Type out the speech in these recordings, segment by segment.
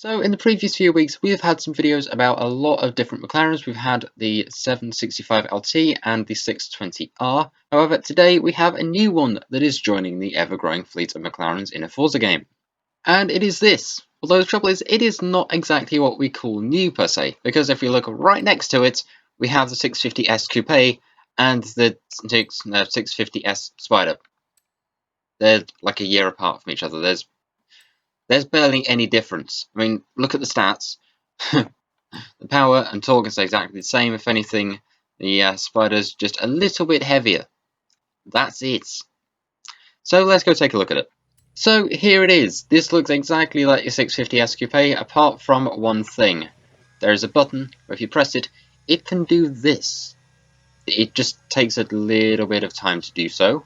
So in the previous few weeks, we've had some videos about a lot of different McLarens. We've had the 765LT and the 620R. However, today we have a new one that is joining the ever-growing fleet of McLarens in a Forza game. And it is this. Although the trouble is, it is not exactly what we call new per se, because if we look right next to it, we have the 650S Coupe and the 650S Spider. They're like a year apart from each other. There's barely any difference. I mean, look at the stats. The power and torque is exactly the same. If anything, the Spider's just a little bit heavier. That's it. So let's go take a look at it. So here it is. This looks exactly like your 650S Coupe, apart from one thing. There is a button where if you press it, it can do this. It just takes a little bit of time to do so.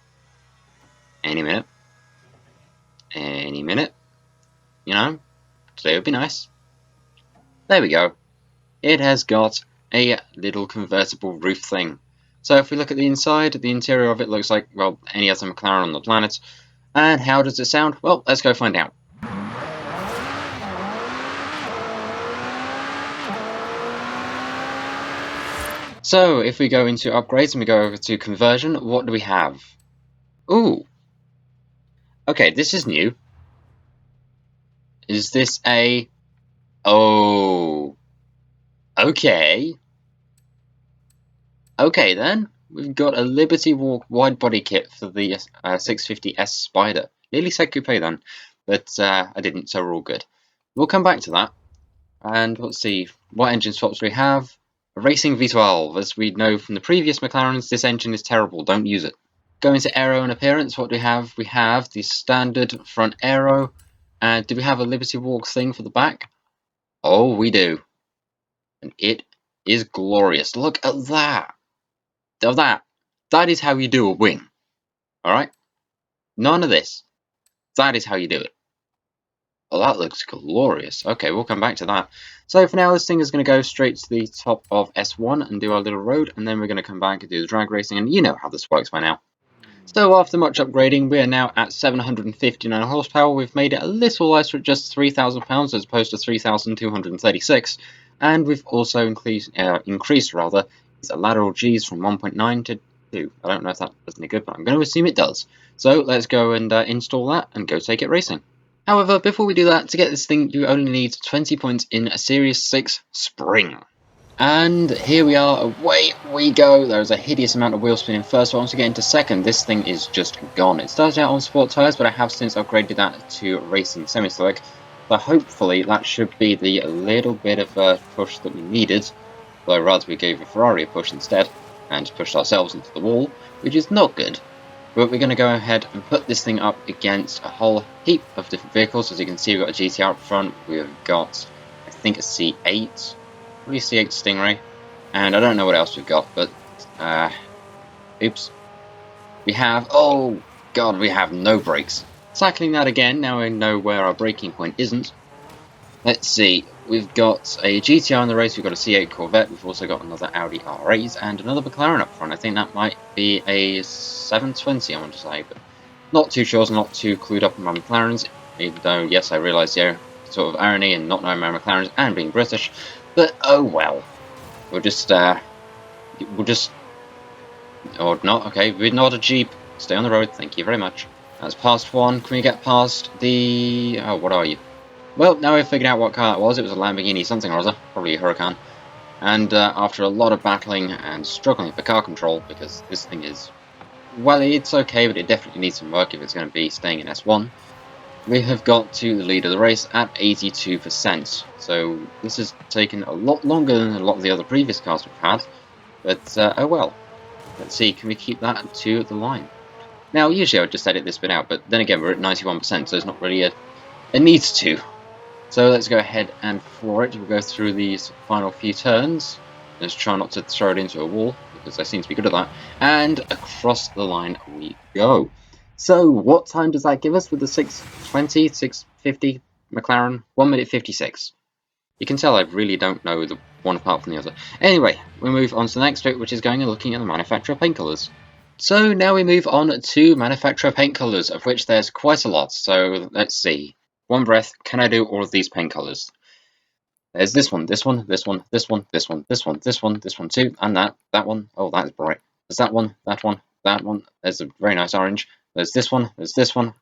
Any minute. Any minute. You know, today would be nice. There we go. It has got a little convertible roof thing. So if we look at the inside, the interior of it looks like, well, any other McLaren on the planet. And how does it sound? Well, let's go find out. So if we go into upgrades and we go over to conversion, what do we have? Ooh. Okay, this is new. Is this a... Oh. Okay. Okay then. We've got a Liberty Walk wide body kit for the 650S Spider. Nearly said coupe then, but I didn't, so we're all good. We'll come back to that. And let's see, what engine swaps do we have? A Racing V12. As we know from the previous McLarens, this engine is terrible, don't use it. Going to aero and appearance, what do we have? We have the standard front aero. And do we have a Liberty Walk thing for the back? Oh, we do. And it is glorious. Look at that. That is how you do a wing. Alright? None of this. That is how you do it. Oh, that looks glorious. Okay, we'll come back to that. So for now, this thing is going to go straight to the top of S1 and do our little road, and then we're going to come back and do the drag racing, and you know how this works by now. So after much upgrading, we are now at 759 horsepower. We've made it a little lighter at just £3,000 as opposed to 3,236, and we've also increased the lateral G's from 1.9 to 2. I don't know if that does any good, but I'm going to assume it does. So let's go and install that and go take it racing. However, before we do that, to get this thing, you only need 20 points in a Series 6 Spring. And here we are, away we go. There's a hideous amount of wheel spinning first, but once we get into second, this thing is just gone. It started out on sport tyres, but I have since upgraded that to racing semi-slick. So hopefully that should be the little bit of a push that we needed. Though rather we gave a Ferrari a push instead, and pushed ourselves into the wall, which is not good. But we're going to go ahead and put this thing up against a whole heap of different vehicles. As you can see, we've got a GTR up front, we've got, I think, a C8, probably a C8 Stingray, and I don't know what else we've got, but, oops. We have, oh god, we have no brakes. Cycling that again, now we know where our braking point isn't. Let's see, we've got a GTR in the race, we've got a C8 Corvette, we've also got another Audi R8 and another McLaren up front. I think that might be a 720, I want to say, but not too sure, not too clued up on my McLarens, even though, yes, I realise the sort of irony and not knowing my McLarens and being British, but oh well. We'll just, or not, okay, we're not a Jeep, stay on the road, thank you very much. That's past one, can we get past the, oh, what are you? Well, now we've figured out what car it was a Lamborghini something or other, probably a Huracan. And after a lot of battling and struggling for car control, because this thing is, well, it's okay, but it definitely needs some work if it's going to be staying in S1. We have got to the lead of the race at 82%, so this has taken a lot longer than a lot of the other previous cars we've had, but oh well. Let's see, can we keep that to the line? Now, usually I would just edit this bit out, but then again, we're at 91%, so it's not really a needs to. So let's go ahead and floor it. We'll go through these final few turns. Let's try not to throw it into a wall, because I seem to be good at that. And across the line we go. So what time does that give us with the 620, 650 McLaren? 1 minute 56. You can tell I really don't know the one apart from the other. Anyway, we move on to the next bit, which is going and looking at the manufacturer paint colours. So now we move on to manufacturer paint colours, of which there's quite a lot. So let's see. One breath, can I do all of these paint colours? There's this one, this one, this one, this one, this one, this one, this one, this one too, and that one. Oh, that's bright. There's that one, that one, that one. There's a very nice orange. There's this one,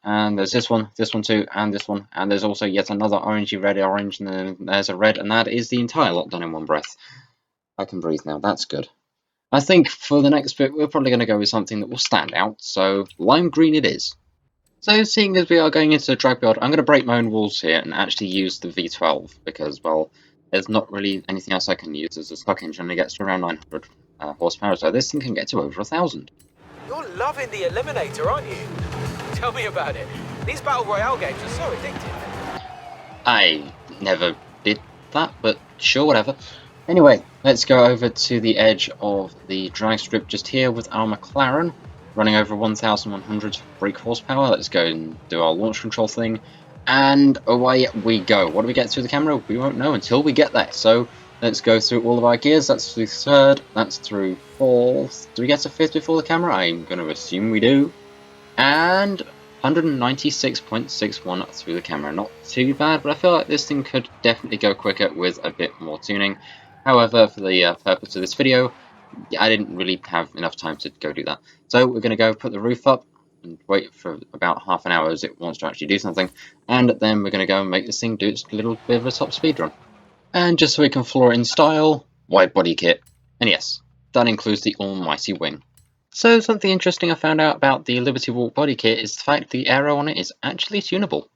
and there's this one too, and this one, and there's also yet another orangey red orange, and then there's a red, and that is the entire lot done in one breath. I can breathe now, that's good. I think for the next bit, we're probably going to go with something that will stand out, so lime green it is. So seeing as we are going into the drag build, I'm going to break my own walls here and actually use the V12, because, well, there's not really anything else I can use as a stock engine only gets to around 900 horsepower, so this thing can get to over 1,000. You're loving the Eliminator, aren't you? Tell me about it. These Battle Royale games are so addictive. I never did that, but sure, whatever. Anyway, let's go over to the edge of the drag strip just here with our McLaren, running over 1,100 brake horsepower. Let's go and do our launch control thing, and away we go. What do we get through the camera? We won't know until we get there. So let's go through all of our gears. That's through third, that's through fourth. Do we get to fifth before the camera? I'm going to assume we do. And 196.61 through the camera. Not too bad, but I feel like this thing could definitely go quicker with a bit more tuning. However, for the purpose of this video, I didn't really have enough time to go do that. So we're going to go put the roof up and wait for about half an hour as it wants to actually do something. And then we're going to go and make this thing do its little bit of a top speed run. And just so we can floor it in style, wide body kit. And yes, that includes the almighty wing. So something interesting I found out about the Liberty Walk body kit is the fact the aero on it is actually tunable.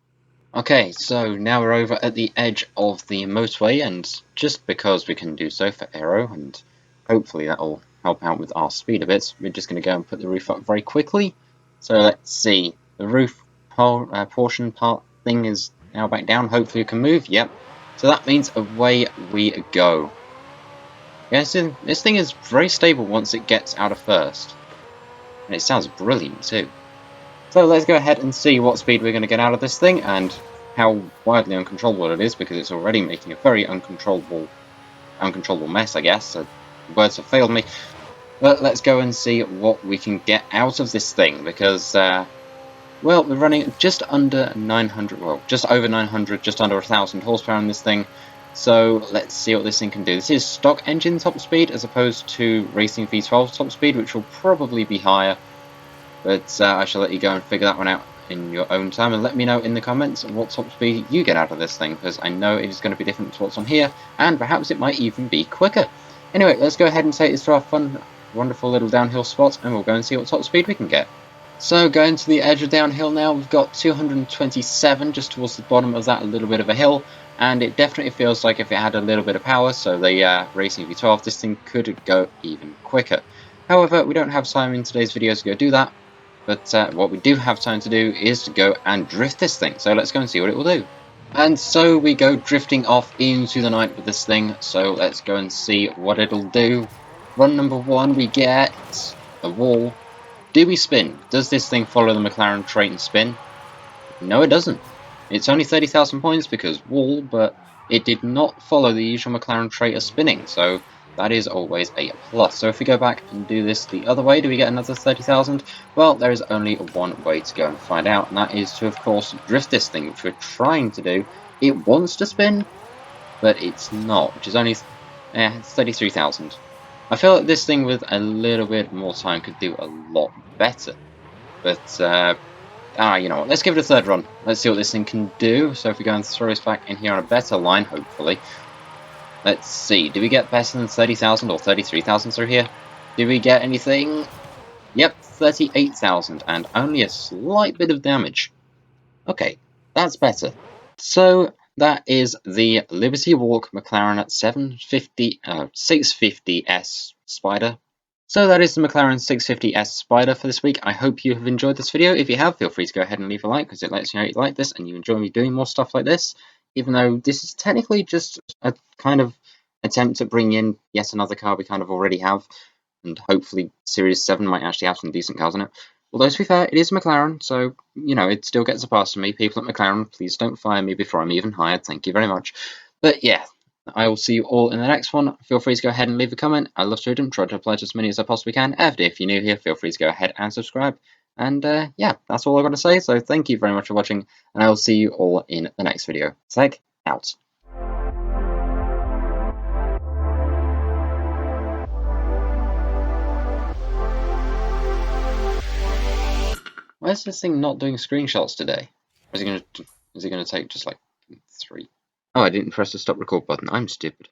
Okay, so now we're over at the edge of the motorway, and just because we can do so for aero, and hopefully that will help out with our speed a bit, we're just going to go and put the roof up very quickly. So let's see, the roof portion part thing is now back down, hopefully it can move, yep. So that means away we go. Yes, this thing is very stable once it gets out of first. And it sounds brilliant too. So let's go ahead and see what speed we're going to get out of this thing and how wildly uncontrollable it is, because it's already making a very uncontrollable mess, I guess. So words have failed me. But let's go and see what we can get out of this thing, because, well, we're running just under 900, well, just over 900, just under 1,000 horsepower in this thing. So let's see what this thing can do. This is stock engine top speed as opposed to racing V12 top speed, which will probably be higher. But I shall let you go and figure that one out in your own time, and let me know in the comments what top speed you get out of this thing, because I know it is going to be different to what's on here, and perhaps it might even be quicker. Anyway, let's go ahead and take this to our fun, wonderful little downhill spot, and we'll go and see what top speed we can get. So going to the edge of downhill now, we've got 227 just towards the bottom of that, a little bit of a hill, and it definitely feels like if it had a little bit of power, so the racing V12, this thing could go even quicker. However, we don't have time in today's video to go do that. But what we do have time to do is to go and drift this thing. So let's go and see what it will do. And so we go drifting off into the night with this thing. So let's go and see what it'll do. Run number one, we get a wall. Do we spin? Does this thing follow the McLaren trait and spin? No, it doesn't. It's only 30,000 points because wall, but it did not follow the usual McLaren trait of spinning. So that is always a plus. So if we go back and do this the other way, do we get another 30,000? Well, there is only one way to go and find out, and that is to, of course, drift this thing, which we're trying to do. It wants to spin, but it's not, which is only 33,000. I feel like this thing with a little bit more time could do a lot better. But, you know what, let's give it a third run. Let's see what this thing can do. So if we go and throw this back in here on a better line, hopefully. Let's see, do we get better than 30,000 or 33,000 through here? Do we get anything? Yep, 38,000 and only a slight bit of damage. Okay, that's better. So that is the Liberty Walk McLaren 650S Spider. So that is the McLaren 650S Spider for this week. I hope you have enjoyed this video. If you have, feel free to go ahead and leave a like, because it lets me know you like this and you enjoy me doing more stuff like this. Even though this is technically just a kind of attempt at bringing in yet another car we kind of already have, and hopefully Series 7 might actually have some decent cars in it. Although, to be fair, it is McLaren, so, you know, it still gets a pass to me. People at McLaren, please don't fire me before I'm even hired. Thank you very much. But, yeah, I will see you all in the next one. Feel free to go ahead and leave a comment. I love to read them, try to apply to as many as I possibly can. And if you're new here, feel free to go ahead and subscribe. And yeah, that's all I've got to say. So thank you very much for watching, and I will see you all in the next video. Out. Why is this thing not doing screenshots today? Or is it gonna take just like 3? Oh, I didn't press the stop record button. I'm stupid.